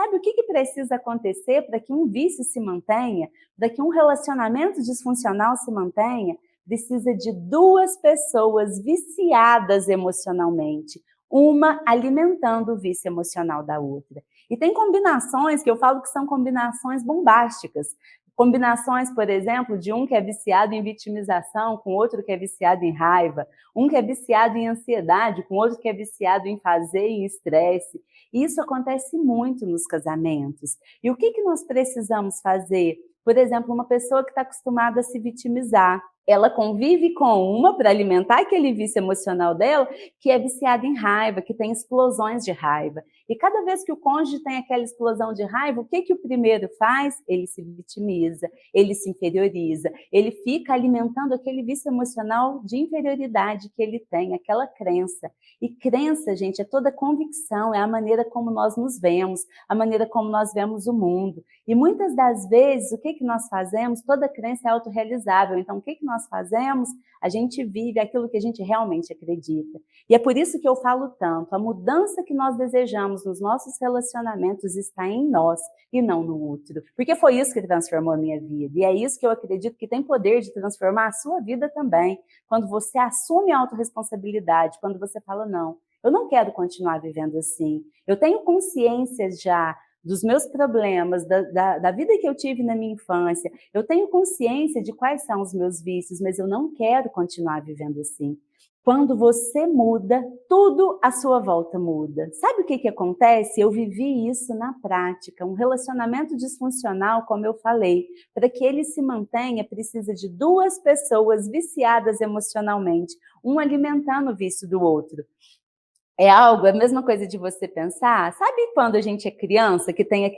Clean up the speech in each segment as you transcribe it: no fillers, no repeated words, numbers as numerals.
sabe o que precisa acontecer para que um vício se mantenha, para que um relacionamento disfuncional se mantenha? Precisa de duas pessoas viciadas emocionalmente, uma alimentando o vício emocional da outra. E tem combinações que eu falo que são combinações bombásticas. Combinações, por exemplo, de um que é viciado em vitimização com outro que é viciado em raiva, um que é viciado em ansiedade com outro que é viciado em fazer e em estresse. Isso acontece muito nos casamentos. E o que nós precisamos fazer? Por exemplo, uma pessoa que está acostumada a se vitimizar, ela convive com uma para alimentar aquele vício emocional dela, que é viciada em raiva, que tem explosões de raiva. E cada vez que o cônjuge tem aquela explosão de raiva, o que o primeiro faz? Ele se vitimiza, ele se inferioriza, ele fica alimentando aquele vício emocional de inferioridade que ele tem, aquela crença. E crença, gente, é toda convicção, é a maneira como nós nos vemos, a maneira como nós vemos o mundo. E muitas das vezes, o que nós fazemos? Toda crença é autorrealizável. Então, o que nós fazemos? A gente vive aquilo que a gente realmente acredita. E é por isso que eu falo tanto, a mudança que nós desejamos nos nossos relacionamentos está em nós e não no outro. Porque foi isso que transformou a minha vida. E é isso que eu acredito que tem poder de transformar a sua vida também. Quando você assume a autorresponsabilidade, quando você fala, não, eu não quero continuar vivendo assim. Eu tenho consciência já dos meus problemas, da vida que eu tive na minha infância. Eu tenho consciência de quais são os meus vícios, mas eu não quero continuar vivendo assim. Quando você muda, tudo à sua volta muda. Sabe o que acontece? Eu vivi isso na prática. Um relacionamento disfuncional, como eu falei, para que ele se mantenha, precisa de duas pessoas viciadas emocionalmente, um alimentando o vício do outro. É algo, é a mesma coisa de você pensar, sabe quando a gente é criança, que tem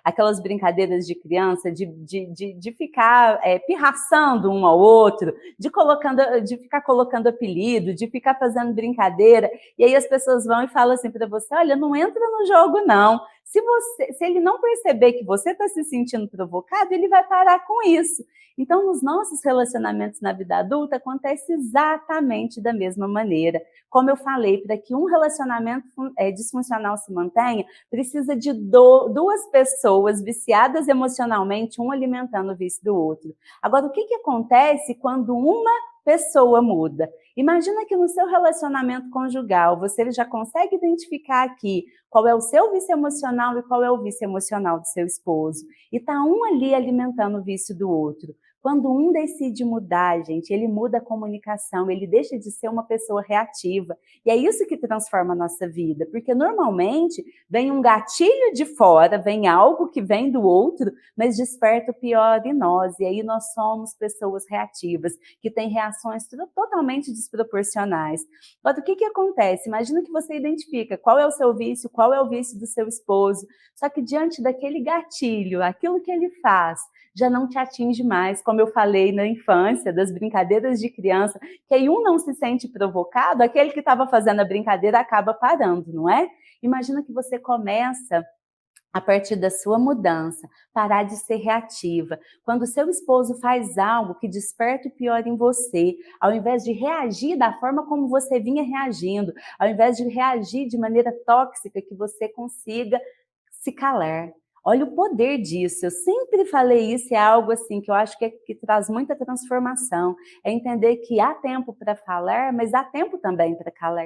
aquelas brincadeiras de criança, de ficar pirraçando um ao outro, de ficar colocando apelido, de ficar fazendo brincadeira, e aí as pessoas vão e falam assim para você, olha, não entra no jogo não, se ele não perceber que você está se sentindo provocado, ele vai parar com isso. Então, nos nossos relacionamentos na vida adulta, acontece exatamente da mesma maneira. Como eu falei, para que um relacionamento disfuncional se mantenha, precisa de duas pessoas viciadas emocionalmente, um alimentando o vício do outro. Agora, o que acontece quando uma pessoa muda? Imagina que no seu relacionamento conjugal, você já consegue identificar aqui qual é o seu vício emocional e qual é o vício emocional do seu esposo. E está um ali alimentando o vício do outro. Quando um decide mudar, gente, ele muda a comunicação, ele deixa de ser uma pessoa reativa. E é isso que transforma a nossa vida, porque normalmente vem um gatilho de fora, vem algo que vem do outro, mas desperta o pior em nós. E aí nós somos pessoas reativas, que têm reações totalmente desproporcionais. Agora, o que acontece? Imagina que você identifica qual é o seu vício, qual é o vício do seu esposo, só que diante daquele gatilho, aquilo que ele faz, já não te atinge mais, como eu falei na infância, das brincadeiras de criança, que aí um não se sente provocado, aquele que estava fazendo a brincadeira acaba parando, não é? Imagina que você começa, a partir da sua mudança, parar de ser reativa. Quando o seu esposo faz algo que desperta o pior em você, ao invés de reagir da forma como você vinha reagindo, ao invés de reagir de maneira tóxica, que você consiga se calar. Olha o poder disso, eu sempre falei isso, é algo assim que eu acho que traz muita transformação, é entender que há tempo para falar, mas há tempo também para calar.